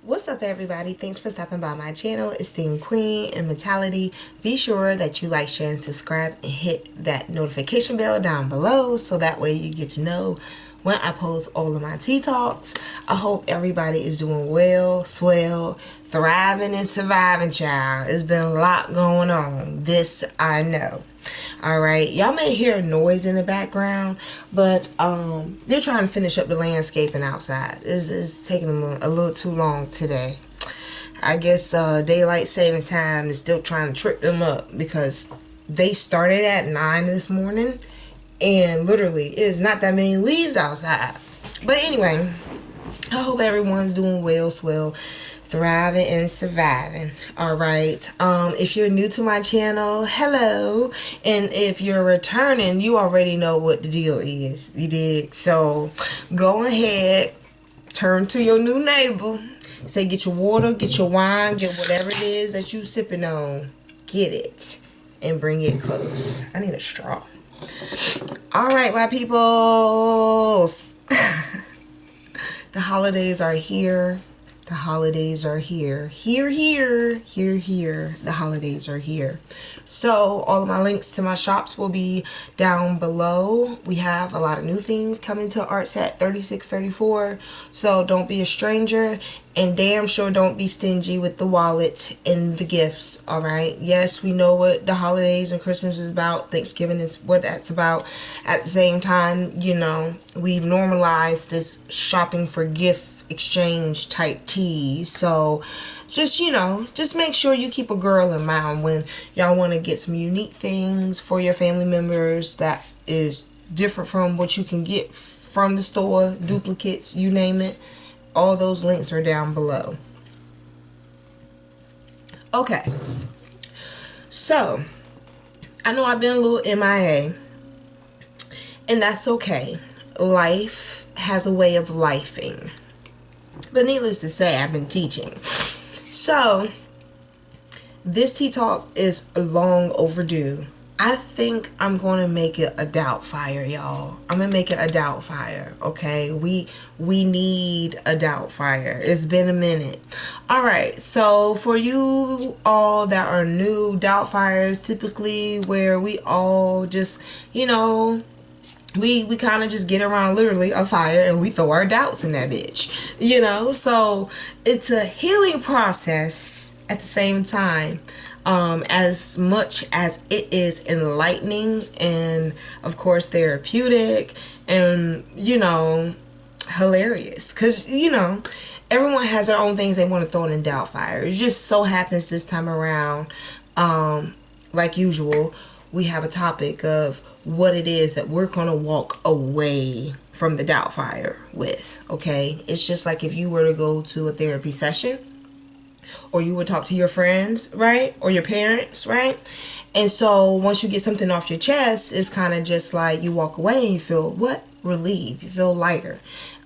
What's up, everybody? Thanks for stopping by my channel, Esteemed Queen and Mentality. Be sure that you like, share, and subscribe, and hit that notification bell down below so that way you get to know when I post all of my tea talks. I hope everybody is doing well, swell, thriving, and surviving, child. It's been a lot going on. This I know. Alright, y'all may hear a noise in the background, but they're trying to finish up the landscaping outside. It's taking them a little too long today. I guess daylight savings time is still trying to trip them up because they started at 9 this morning and literally it is not that many leaves outside. But anyway, I hope everyone's doing well, swell, thriving and surviving. All right, if you're new to my channel, hello, and if you're returning, you already know what the deal is. You did. So go ahead, turn to your new neighbor, say get your water, get your wine, get whatever it is that you sipping on, get it and bring it close. I need a straw. All right, my peoples. The holidays are here. The holidays are here. Here. The holidays are here. So all of my links to my shops will be down below. We have a lot of new things coming to Artset 3634. So don't be a stranger. And damn sure don't be stingy with the wallet and the gifts. Alright. Yes, we know what the holidays and Christmas is about. Thanksgiving is what that's about. At the same time, you know, we've normalized this shopping for gift exchange type tea. So just, you know, just make sure you keep a girl in mind when y'all want to get some unique things for your family members that is different from what you can get from the store, duplicates, you name it. All those links are down below. Okay, so I know I've been a little MIA, and that's okay. Life has a way of lifing. But needless to say, I've been teaching. So, this tea talk is long overdue. I think I'm going to make it a doubt fire, y'all. I'm going to make it a doubt fire, okay? We need a doubt fire. It's been a minute. Alright, so for you all that are new, doubt fires typically where we all just, you know, we kind of just get around literally a fire and we throw our doubts in that bitch, you know. So it's a healing process at the same time, as much as it is enlightening and of course therapeutic and, you know, hilarious, because, you know, everyone has their own things they want to throw in doubt fire. It just so happens this time around, like usual, we have a topic of what it is that we're going to walk away from the doubt fire with, okay? It's just like if you were to go to a therapy session or you would talk to your friends, right? Or your parents, right? And so once you get something off your chest, it's kind of just like you walk away and you feel, what? Relieved. You feel lighter.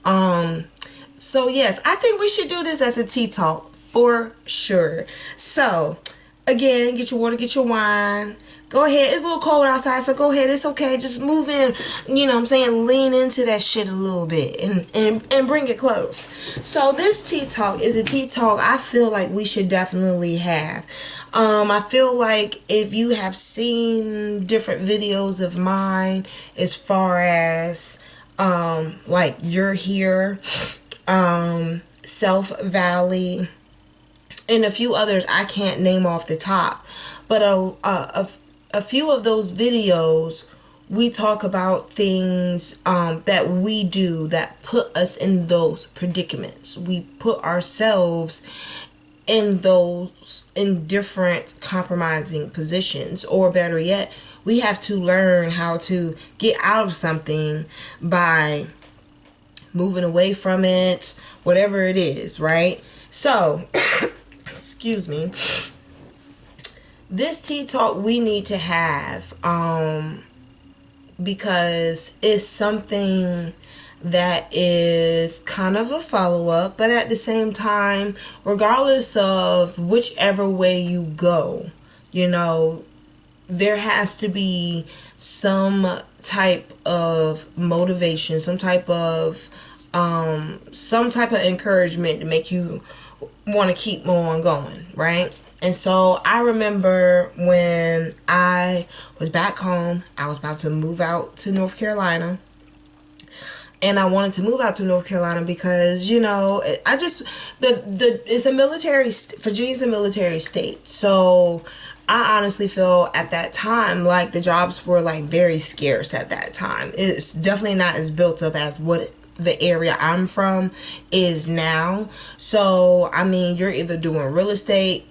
So yes, I think we should do this as a tea talk for sure. So again, get your water, get your wine. Go ahead. It's a little cold outside, so go ahead. It's okay. Just move in. You know what I'm saying? Lean into that shit a little bit and bring it close. So this tea talk is a tea talk I feel like we should definitely have. I feel like if you have seen different videos of mine as far as like You're Here, Self Valley, and a few others I can't name off the top, but a few of those videos, we talk about things that we do that put us in those predicaments. We put ourselves in those, in different compromising positions, or better yet, we have to learn how to get out of something by moving away from it, whatever it is, right? So, excuse me. This tea talk we need to have because it's something that is kind of a follow-up, but at the same time, regardless of whichever way you go, you know, there has to be some type of motivation, some type of encouragement to make you want to keep on going, right? And so I remember when I was back home, I was about to move out to North Carolina. And I wanted to move out to North Carolina because, you know, I just, it's a military, Virginia's a military state. So I honestly feel at that time like the jobs were like very scarce at that time. It's definitely not as built up as what the area I'm from is now. So, I mean, you're either doing real estate,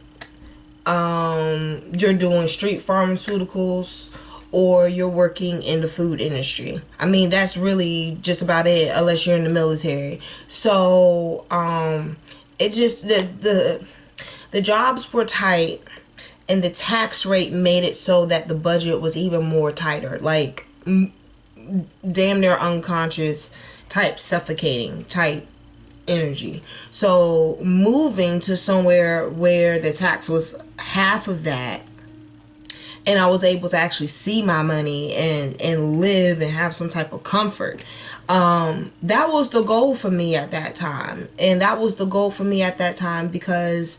you're doing street pharmaceuticals, or you're working in the food industry. I mean, that's really just about it, unless you're in the military. So it just, the jobs were tight, and the tax rate made it so that the budget was even more tighter, like damn near unconscious type, suffocating type energy. So moving to somewhere where the tax was half of that, and I was able to actually see my money and live and have some type of comfort, that was the goal for me at that time. And that was the goal for me at that time because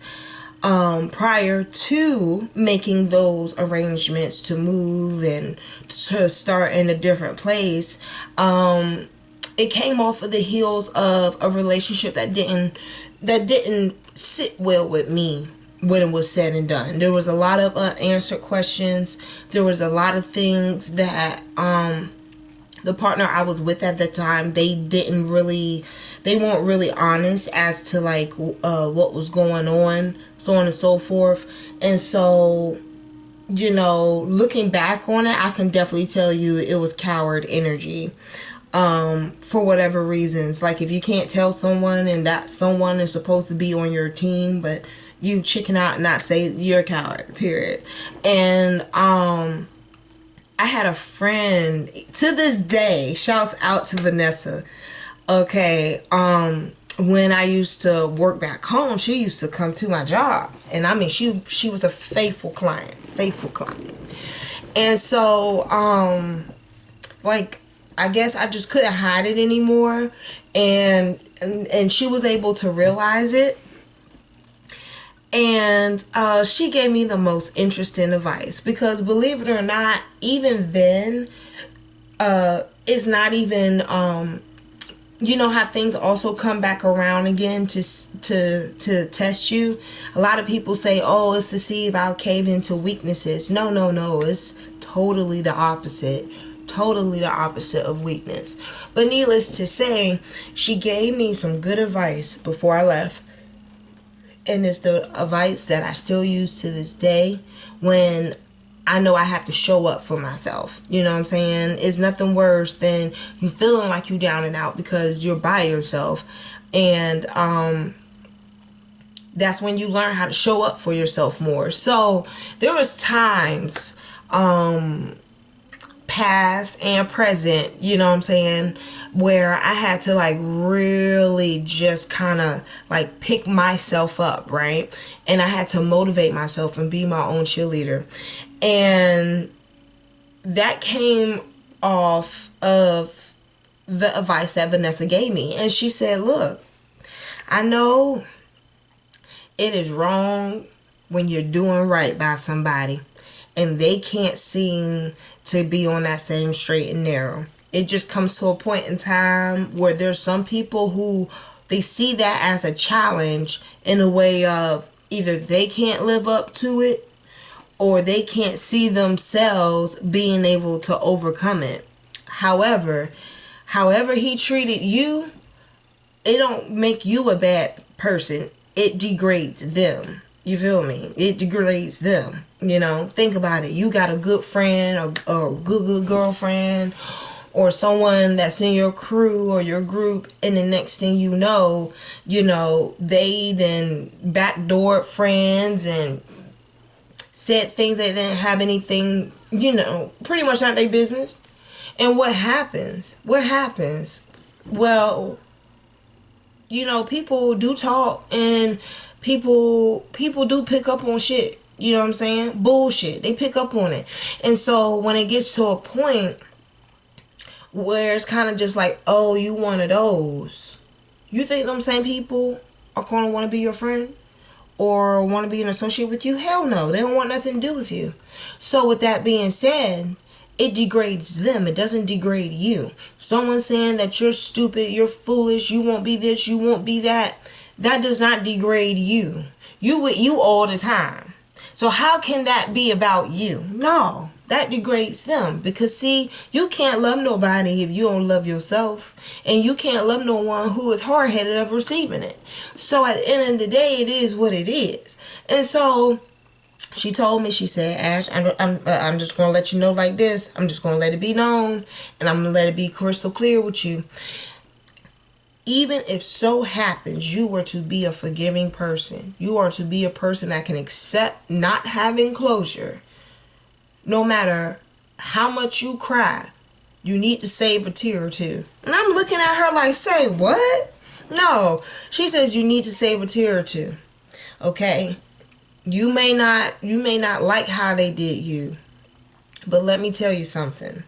prior to making those arrangements to move and to start in a different place, it came off of the heels of a relationship that didn't sit well with me when it was said and done. There was a lot of unanswered questions. There was a lot of things that the partner I was with at the time, they weren't really honest as to like what was going on, so on and so forth. And so, you know, looking back on it, I can definitely tell you it was coward energy. For whatever reasons, like if you can't tell someone and that someone is supposed to be on your team, but you chicken out and not say, you're a coward, period. And I had a friend to this day, shouts out to Vanessa, okay, when I used to work back home, she used to come to my job, and I mean she was a faithful client. And so like I guess I just couldn't hide it anymore, and she was able to realize it. And she gave me the most interesting advice, because believe it or not, even then, it's not even, you know how things also come back around again to test you. A lot of people say, oh, it's to see if I'll cave into weaknesses. No, it's totally the opposite. Totally the opposite of weakness. But needless to say, she gave me some good advice before I left. And it's the advice that I still use to this day when I know I have to show up for myself. You know what I'm saying? It's nothing worse than you feeling like you down and out because you're by yourself. And that's when you learn how to show up for yourself more. So there was times, past and present, you know what I'm saying, where I had to like really just kind of like pick myself up, right? And I had to motivate myself and be my own cheerleader. And that came off of the advice that Vanessa gave me. And she said, look, I know it is wrong when you're doing right by somebody and they can't seem to be on that same straight and narrow. It just comes to a point in time where there's some people who they see that as a challenge in a way of either they can't live up to it or they can't see themselves being able to overcome it. However he treated you, it don't make you a bad person. It degrades them. You feel me? It degrades them. You know, think about it. You got a good friend or good girlfriend or someone that's in your crew or your group, and the next thing you know, they then backdoored friends and said things that didn't have anything, pretty much not their business. And what happens? Well, people do talk, and people do pick up on shit. You know what I'm saying? Bullshit. They pick up on it. And so when it gets to a point where it's kind of just like, oh, you one of those, you think them same people are going to want to be your friend? or want to be an associate with you? Hell no. They don't want nothing to do with you. So with that being said, it degrades them. It doesn't degrade you. Someone saying that you're stupid, you're foolish, you won't be this, you won't be that, that does not degrade you. You with you all the time. So how can that be about you? No, that degrades them. Because see, you can't love nobody if you don't love yourself. And you can't love no one who is hard-headed of receiving it. So at the end of the day, it is what it is. And so she told me, she said, Ash, I'm just going to let you know like this. I'm just going to let it be known. And I'm going to let it be crystal clear with you. Even if so happens you were to be a forgiving person, you are to be a person that can accept not having closure, no matter how much you cry, you need to save a tear or two. And I'm looking at her like, say what? No, she says you need to save a tear or two. Okay, you may not like how they did you, but let me tell you something.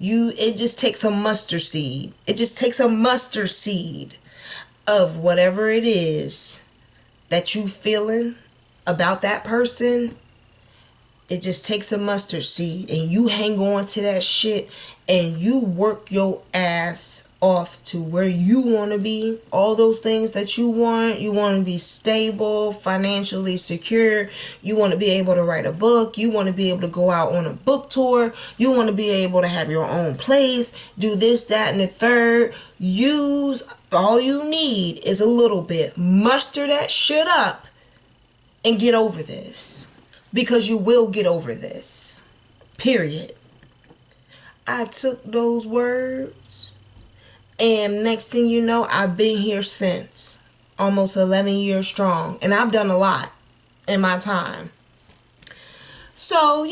It just takes a mustard seed. It just takes a mustard seed of whatever it is that you feeling about that person. It just takes a mustard seed, and you hang on to that shit, and you work your ass off to where you want to be. All those things that you want to be stable, financially secure, you want to be able to write a book, you want to be able to go out on a book tour, you want to be able to have your own place, do this, that, and the third. All you need is a little bit. Muster that shit up and get over this, because you will get over this, period. I took those words, and next thing you know, I've been here since. Almost 11 years strong. And I've done a lot in my time. So,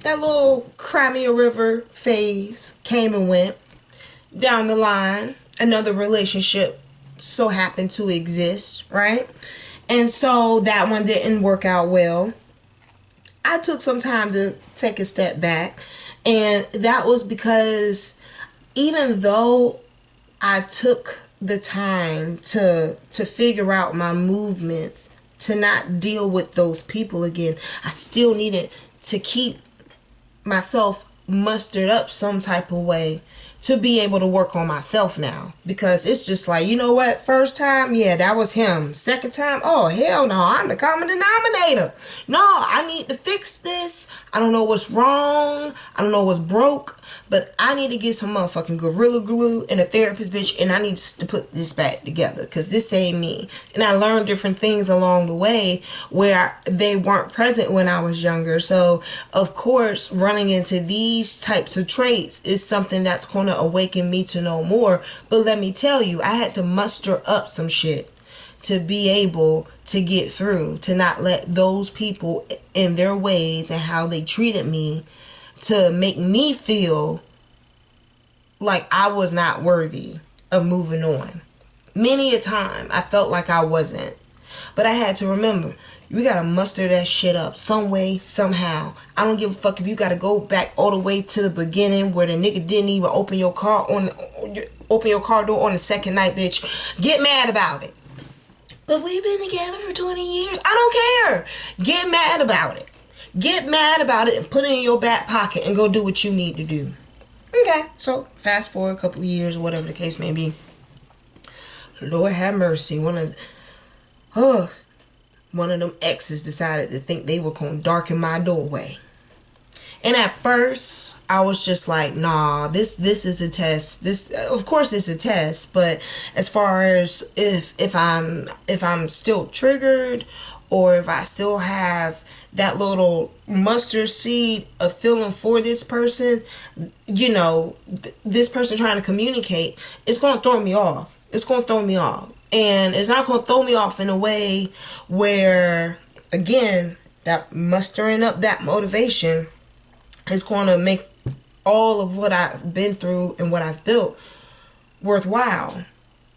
that little cry me a river phase came and went. Down the line, another relationship so happened to exist, right? And so that one didn't work out well. I took some time to take a step back. And that was because even though I took the time to figure out my movements, to not deal with those people again, I still needed to keep myself mustered up some type of way to be able to work on myself now. Because it's just like, you know what? First time, yeah, that was him. Second time, oh, hell no, I'm the common denominator. No, I need to fix this. I don't know what's wrong. I don't know what's broke. But I need to get some motherfucking Gorilla Glue and a therapist, bitch. And I need to put this back together. Because this ain't me. And I learned different things along the way where they weren't present when I was younger. So, of course, running into these types of traits is something that's going to awaken me to know more. But let me tell you, I had to muster up some shit to be able to get through, to not let those people in their ways and how they treated me to make me feel like I was not worthy of moving on. Many a time I felt like I wasn't. But I had to remember, you gotta muster that shit up some way, somehow. I don't give a fuck if you gotta go back all the way to the beginning where the nigga didn't even open your car door on the second night, bitch. Get mad about it. But we've been together for 20 years. I don't care. Get mad about it. Get mad about it and put it in your back pocket and go do what you need to do. Okay, so fast forward a couple of years, whatever the case may be. Lord have mercy. One of them exes decided to think they were going to darken my doorway. And at first, I was just like, nah, this is a test. This, of course, it's a test. But as far as if I'm still triggered, or if I still have that little mustard seed of feeling for this person, this person trying to communicate, it's going to throw me off. It's going to throw me off. And it's not going to throw me off in a way where, again, that mustering up that motivation is going to make all of what I've been through and what I've built worthwhile.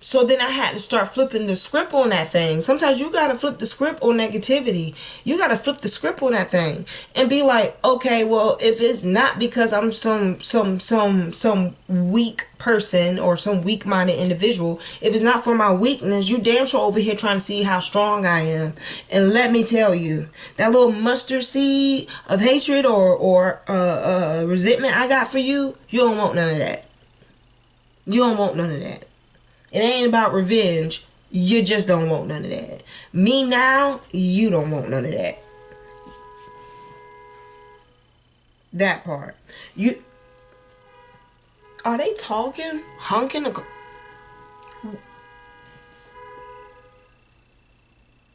So then I had to start flipping the script on that thing. Sometimes you gotta flip the script on negativity. You gotta flip the script on that thing and be like, okay, well, if it's not because I'm some weak person or some weak-minded individual, if it's not for my weakness, you damn sure over here trying to see how strong I am. And let me tell you, that little mustard seed of hatred or resentment I got for you, you don't want none of that. You don't want none of that. It ain't about revenge. You just don't want none of that. Me now, you don't want none of that. That part. You are they talking? Honking?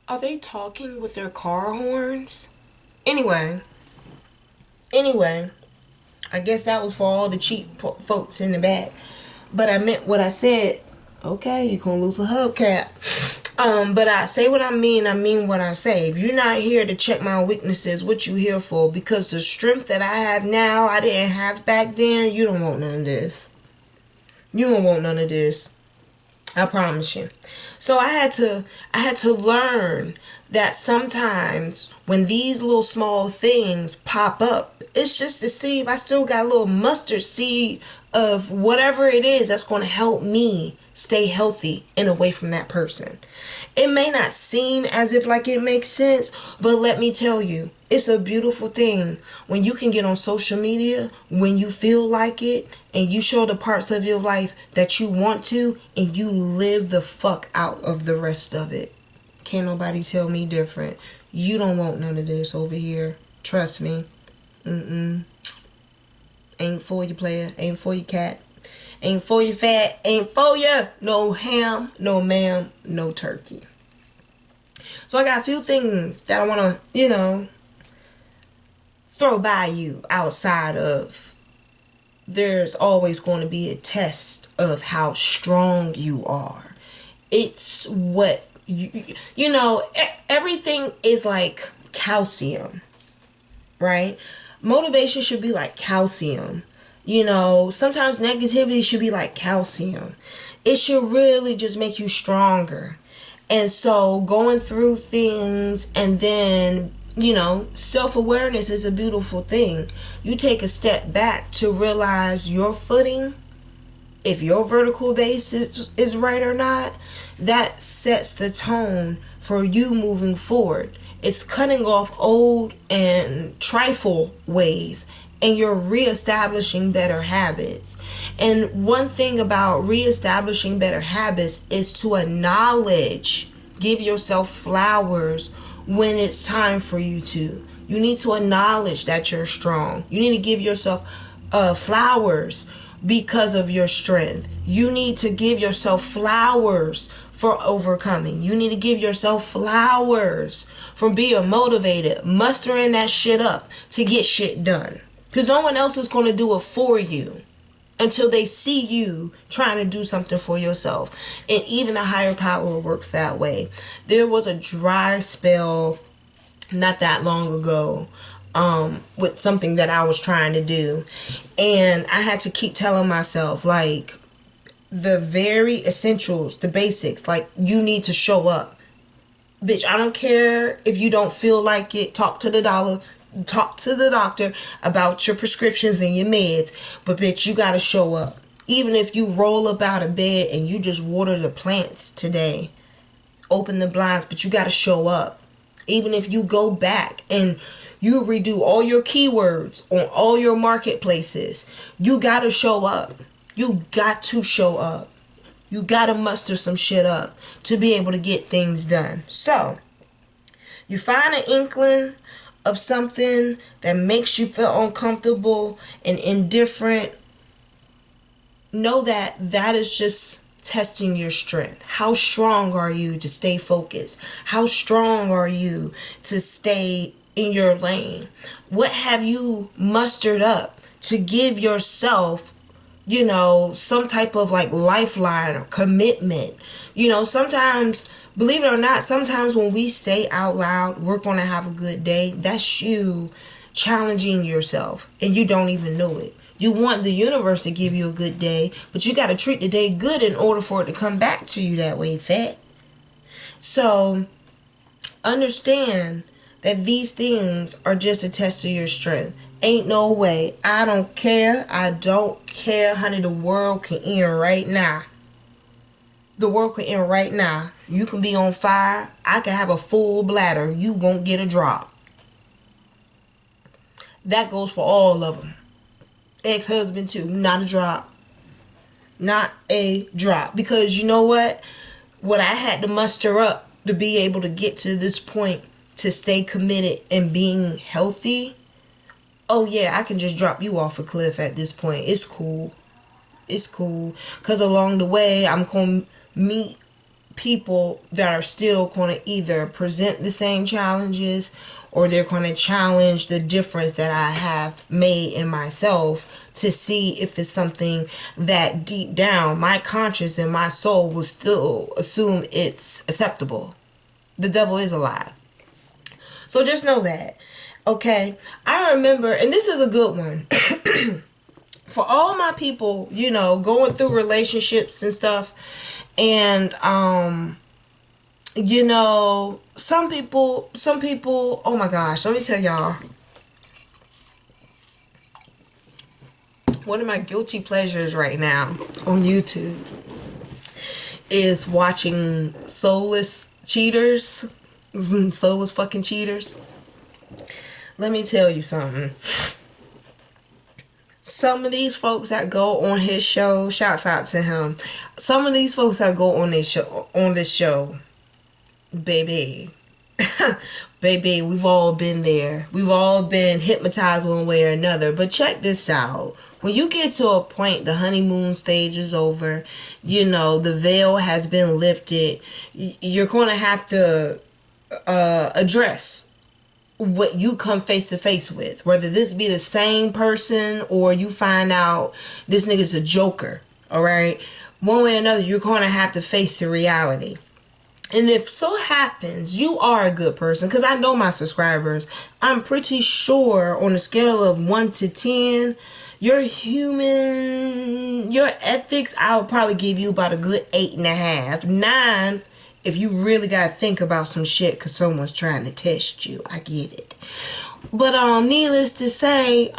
Are they talking with their car horns? Anyway, I guess that was for all the cheap folks in the back. But I meant what I said. Okay, you're gonna lose a hubcap. But I say what I mean what I say. If you're not here to check my weaknesses, what you here for? Because the strength that I have now, I didn't have back then. You don't want none of this. You don't want none of this. I promise you. So I had to learn that sometimes when these little small things pop up, it's just to see if I still got a little mustard seed of whatever it is that's going to help me stay healthy and away from that person. It may not seem as if like it makes sense, but let me tell you, it's a beautiful thing when you can get on social media when you feel like it and you show the parts of your life that you want to and you live the fuck out of the rest of it. Can't nobody tell me different. You don't want none of this over here. Trust me. Ain't for you, player. Ain't for you, cat. Ain't for you, fat. Ain't for you. No ham, no ma'am, no turkey. So I got a few things that I want to, throw by you outside of there's always going to be a test of how strong you are. It's what, everything is like calcium, right? Motivation should be like calcium. Sometimes negativity should be like calcium. It should really just make you stronger. And so going through things and then, self-awareness is a beautiful thing. You take a step back to realize your footing, if your vertical base is right or not, that sets the tone for you moving forward. It's cutting off old and trifle ways and you're reestablishing better habits. And one thing about reestablishing better habits is to acknowledge, give yourself flowers when it's time for you to. You need to acknowledge that you're strong. You need to give yourself flowers because of your strength. You need to give yourself flowers for overcoming. You need to give yourself flowers for being motivated, mustering that shit up to get shit done. Because no one else is going to do it for you until they see you trying to do something for yourself. And even the higher power works that way. There was a dry spell not that long ago with something that I was trying to do. And I had to keep telling myself, like, the very essentials, the basics, like, you need to show up. Bitch, I don't care if you don't feel like it. Talk to the doctor about your prescriptions and your meds. But bitch, you gotta show up. Even if you roll up out of bed and you just water the plants today, open the blinds, but you gotta show up. Even if you go back and you redo all your keywords on all your marketplaces, you gotta show up. You got to show up. You gotta muster some shit up to be able to get things done. So, you find an inkling of something that makes you feel uncomfortable and indifferent. Know that that is just testing your strength. How strong are you to stay focused? How strong are you to stay in your lane? What have you mustered up to give yourself, some type of like lifeline or commitment? Sometimes, believe it or not, sometimes when we say out loud, we're going to have a good day, that's you challenging yourself and you don't even know it. You want the universe to give you a good day, but you got to treat the day good in order for it to come back to you that way, fat. So understand that these things are just a test of your strength. Ain't no way. I don't care. I don't care, honey. The world can end right now. The world can end right now. You can be on fire. I can have a full bladder. You won't get a drop. That goes for all of them. Ex-husband too. Not a drop. Not a drop. Because you know what? What I had to muster up to be able to get to this point, to stay committed and being healthy. Oh yeah, I can just drop you off a cliff at this point. It's cool. It's cool. Because along the way, I'm going to meet people that are still going to either present the same challenges, or they're going to challenge the difference that I have made in myself, to see if it's something that deep down my conscience and my soul will still assume it's acceptable. The devil is a lie. So just know that. Okay, I remember, and this is a good one. For all my people, you know, going through relationships and stuff, and you know, some people, oh my gosh, let me tell y'all, one of my guilty pleasures right now on YouTube is watching soulless cheaters, soulless fucking cheaters. Let me tell you something. Some of these folks that go on his show, shouts out to him. Some of these folks that go on this show, baby, baby, we've all been there. We've all been hypnotized one way or another. But check this out. When you get to a point, the honeymoon stage is over, you know, the veil has been lifted, you're going to have to address what you come face to face with, whether this be the same person or you find out this nigga's a joker. All right, one way or another, you're going to have to face the reality. And if so happens you are a good person, because I know my subscribers, I'm pretty sure on a scale of 1 to 10, your ethics, I would probably give you about a good 8.5, 9. If you really got to think about some shit because someone's trying to test you. I get it. But needless to say,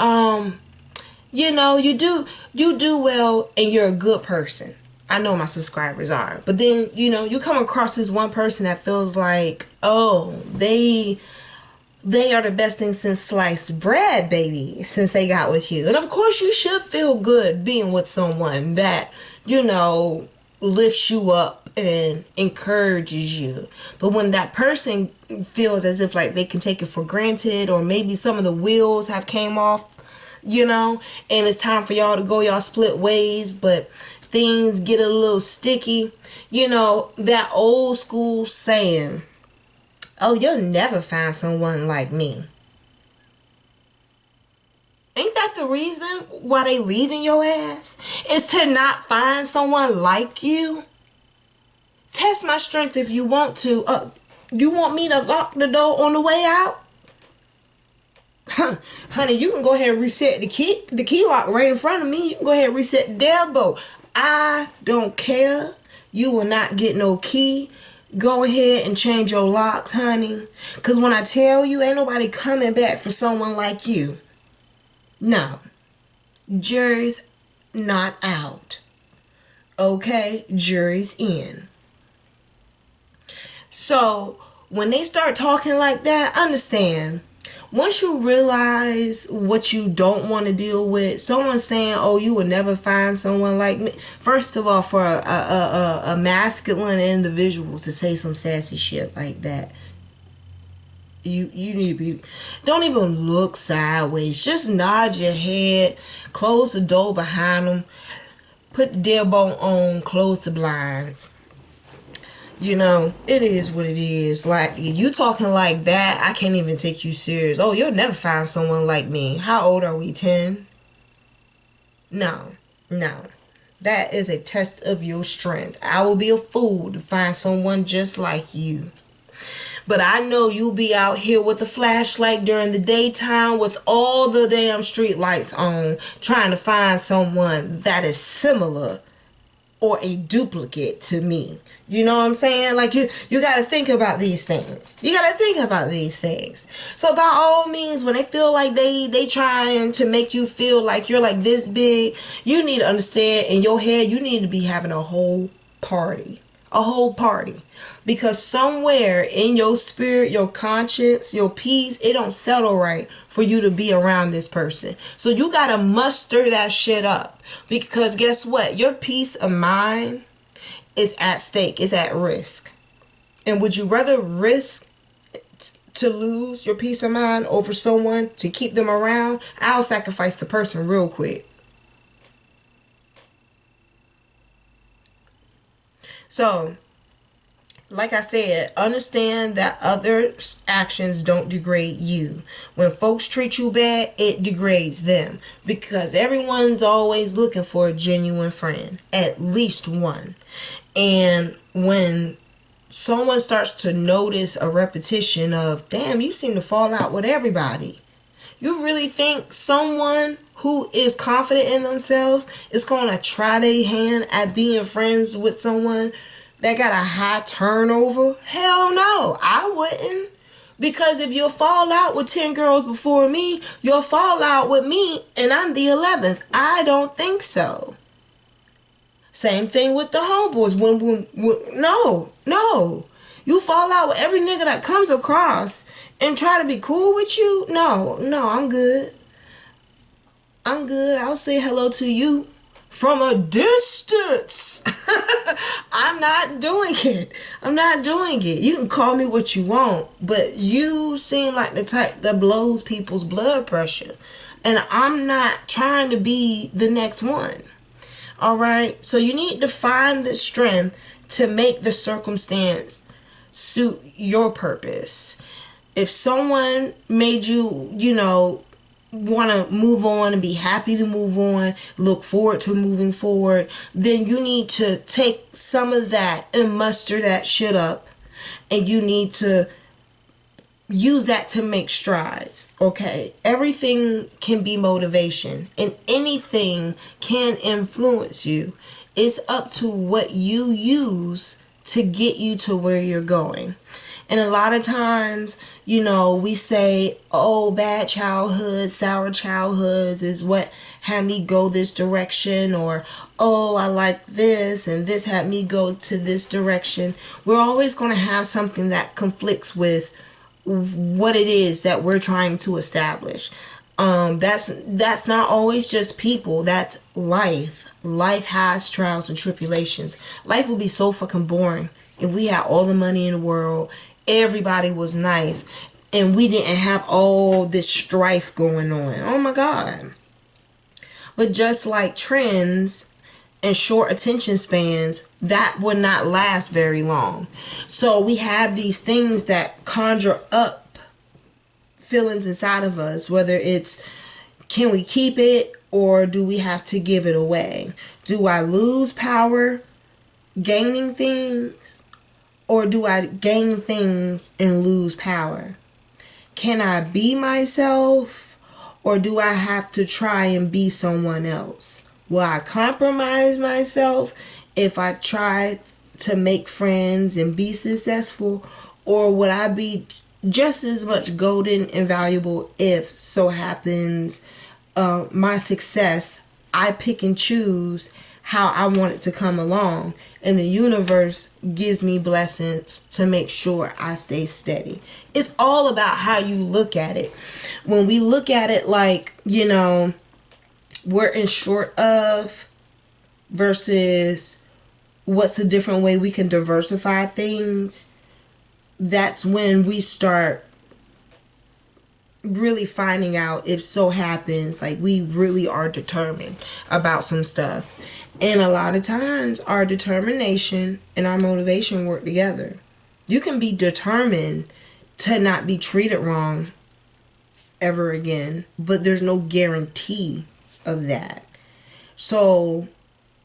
you know, you do well and you're a good person. I know my subscribers are. But then, you know, you come across this one person that feels like, oh, they are the best thing since sliced bread, baby, since they got with you. And of course you should feel good being with someone that, you know, lifts you up and encourages you. But when that person feels as if like they can take it for granted, or maybe some of the wheels have came off, you know, and it's time for y'all to go y'all split ways, but things get a little sticky, you know, that old school saying, oh, you'll never find someone like me. Ain't that the reason why they leaving your ass? Is to not find someone like you? Test my strength if you want to. You want me to lock the door on the way out? Honey, you can go ahead and reset the key lock right in front of me. You can go ahead and reset the elbow. I don't care. You will not get no key. Go ahead and change your locks, honey. Because when I tell you, ain't nobody coming back for someone like you. No. Jury's not out. Okay? Jury's in. So, when they start talking like that, understand. Once you realize what you don't want to deal with, someone saying, oh, you would never find someone like me. First of all, for a masculine individual to say some sassy shit like that, you need to be, don't even look sideways. Just nod your head, close the door behind them, put the deadbolt on, close the blinds. You know, it is what it is. Like, you talking like that, I can't even take you serious. Oh, you'll never find someone like me. How old are we, 10? No. That is a test of your strength. I will be a fool to find someone just like you. But I know you be out here with a flashlight during the daytime with all the damn street lights on, trying to find someone that is similar or a duplicate to me. You know what I'm saying? Like, you got to think about these things. You got to think about these things. So by all means, when they feel like they trying to make you feel like you're like this big, you need to understand, in your head, you need to be having a whole party. A whole party. Because somewhere in your spirit, your conscience, your peace, it don't settle right for you to be around this person. So you got to muster that shit up. Because guess what? Your peace of mind is at stake, is at risk. And would you rather risk to lose your peace of mind over someone to keep them around? I'll sacrifice the person real quick. So, like I said, understand that other actions don't degrade you. When folks treat you bad, it degrades them. Because everyone's always looking for a genuine friend. At least one. And when someone starts to notice a repetition of, damn, you seem to fall out with everybody. You really think someone who is confident in themselves is going to try their hand at being friends with someone that got a high turnover? Hell no, I wouldn't. Because if you'll fall out with 10 girls before me, you'll fall out with me and I'm the 11th. I don't think so. Same thing with the homeboys. No. You fall out with every nigga that comes across and try to be cool with you? No, I'm good. I'll say hello to you from a distance. I'm not doing it. You can call me what you want, but you seem like the type that blows people's blood pressure. And I'm not trying to be the next one. All right? So you need to find the strength to make the circumstance suit your purpose. If someone made you, want to move on and be happy to move on, look forward to moving forward, then you need to take some of that and muster that shit up, and you need to use that to make strides. Okay, everything can be motivation and anything can influence you. It's up to what you use to get you to where you're going. And a lot of times, we say, oh, bad childhood, sour childhoods is what had me go this direction, or, oh, I like this and this had me go to this direction. We're always going to have something that conflicts with what it is that we're trying to establish. That's not always just people. That's life. Life has trials and tribulations. Life would be so fucking boring if we had all the money in the world, everybody was nice, and we didn't have all this strife going on. Oh my God. But just like trends and short attention spans, that would not last very long. So we have these things that conjure up feelings inside of us, whether it's, can we keep it or do we have to give it away? Do I lose power gaining things, or do I gain things and lose power? Can I be myself, or do I have to try and be someone else? Will I compromise myself if I try to make friends and be successful, or would I be just as much golden and valuable if so happens my success, I pick and choose how I want it to come along, and the universe gives me blessings to make sure I stay steady. It's all about how you look at it. When we look at it like, we're in short of versus what's a different way we can diversify things, that's when we start really finding out if so happens like we really are determined about some stuff. And a lot of times our determination and our motivation work together. You can be determined to not be treated wrong ever again, but there's no guarantee of that. So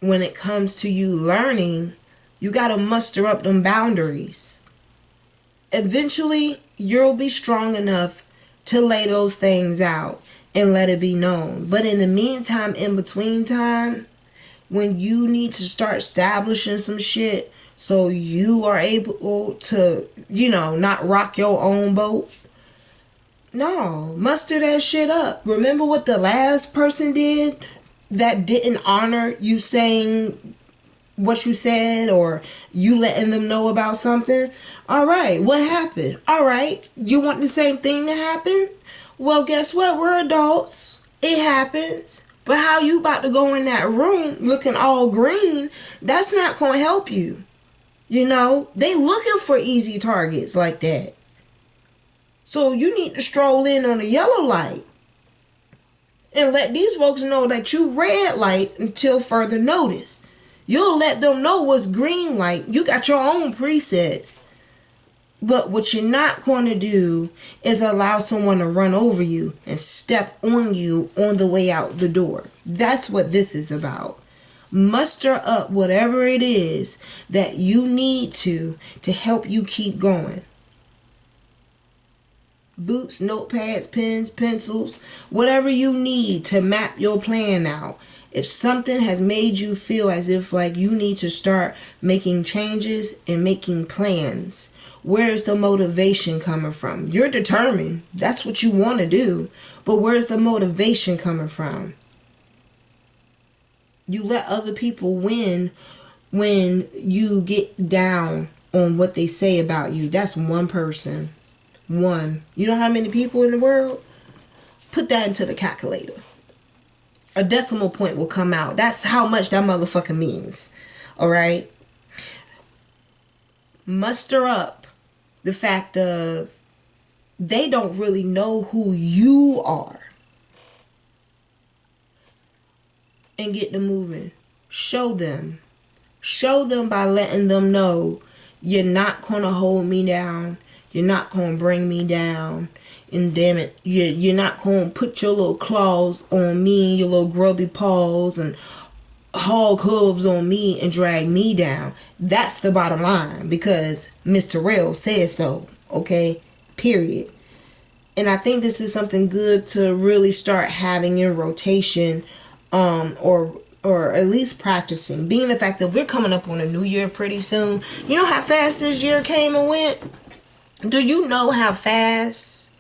when it comes to you learning, you got to muster up them boundaries. Eventually, you'll be strong enough to lay those things out and let it be known. But in the meantime, in between time, when you need to start establishing some shit so you are able to, not rock your own boat, no, muster that shit up. Remember what the last person did that didn't honor you saying what you said or you letting them know about something? All right, what happened? All right, you want the same thing to happen? Well, guess what? We're adults. It happens. But how you about to go in that room looking all green, that's not going to help you. They looking for easy targets like that. So you need to stroll in on a yellow light and let these folks know that you red light until further notice. You'll let them know what's green light. You got your own presets. But what you're not going to do is allow someone to run over you and step on you on the way out the door. That's what this is about. Muster up whatever it is that you need to help you keep going. Boots, notepads, pens, pencils, whatever you need to map your plan out. If something has made you feel as if like you need to start making changes and making plans, where's the motivation coming from? You're determined. That's what you want to do. But where's the motivation coming from? You let other people win when you get down on what they say about you. That's one person. One. You know how many people in the world? Put that into the calculator. A decimal point will come out. That's how much that motherfucker means. Alright? Muster up the fact of they don't really know who you are. And get them moving. Show them. Show them by letting them know you're not going to hold me down. You're not going to bring me down. And damn it, you're not going to put your little claws on me, your little grubby paws and hog hooves on me and drag me down. That's the bottom line because Mr. Rail says so. Okay? Period. And I think this is something good to really start having in rotation, or at least practicing. Being the fact that we're coming up on a new year pretty soon. You know how fast this year came and went? Do you know how fast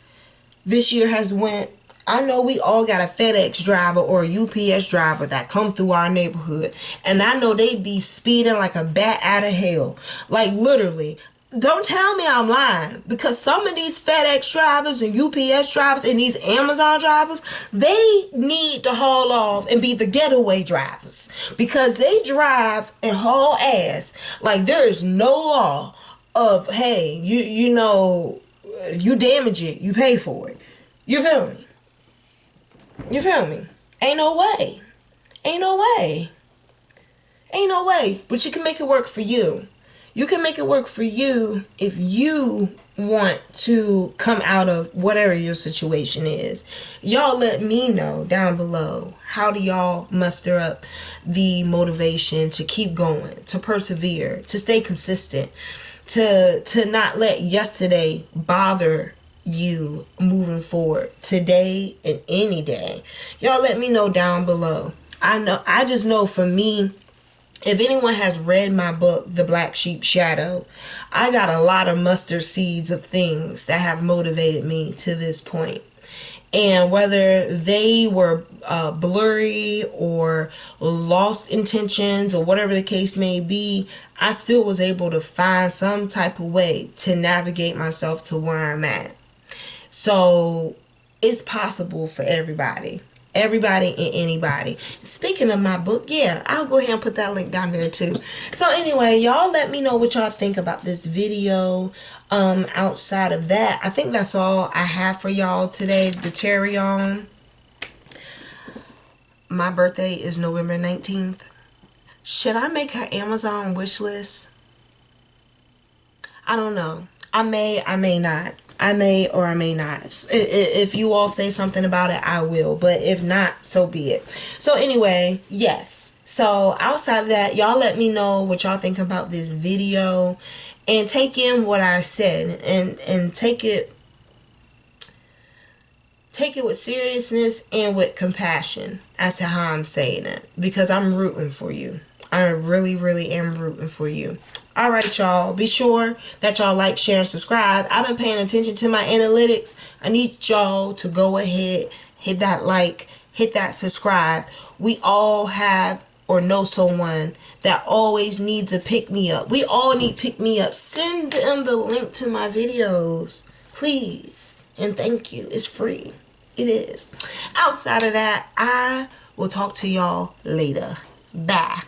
this year has went? I know we all got a FedEx driver or a UPS driver that come through our neighborhood. And I know they be speeding like a bat out of hell. Like literally. Don't tell me I'm lying. Because some of these FedEx drivers and UPS drivers and these Amazon drivers, they need to haul off and be the getaway drivers. Because they drive and haul ass like there is no law of, hey, you know, you damage it, you pay for it. You feel me? You feel me? Ain't no way. Ain't no way. Ain't no way. But you can make it work for you. You can make it work for you if you want to come out of whatever your situation is. Y'all let me know down below. How do y'all muster up the motivation to keep going, to persevere, to stay consistent, to not let yesterday bother you moving forward today and any day? Y'all let me know down below. I just know for me, if anyone has read my book, The Black Sheep Shadow, I got a lot of mustard seeds of things that have motivated me to this point. And whether they were blurry or lost intentions or whatever the case may be, I still was able to find some type of way to navigate myself to where I'm at. So it's possible for everybody. Everybody and anybody. Speaking of my book, yeah, I'll go ahead and put that link down there too. So anyway, y'all let me know what y'all think about this video. Outside of that, I think that's all I have for y'all today to carry on. My birthday is November 19th. Should I make her Amazon wish list? I don't know. I may not. I may or I may not. If you all say something about it, I will. But if not, so be it. So anyway, yes. So outside of that, y'all let me know what y'all think about this video. and take in what I said, and take it with seriousness and with compassion as to how I'm saying it, because I'm rooting for you. I really, really am rooting for you. All right, y'all. Be sure that y'all like, share, and subscribe. I've been paying attention to my analytics. I need y'all to go ahead, hit that like, hit that subscribe. We all have or know someone that always needs a pick me up. We all need pick me up. Send them the link to my videos, please. And thank you. It's free. It is. Outside of that, I will talk to y'all later. Bye.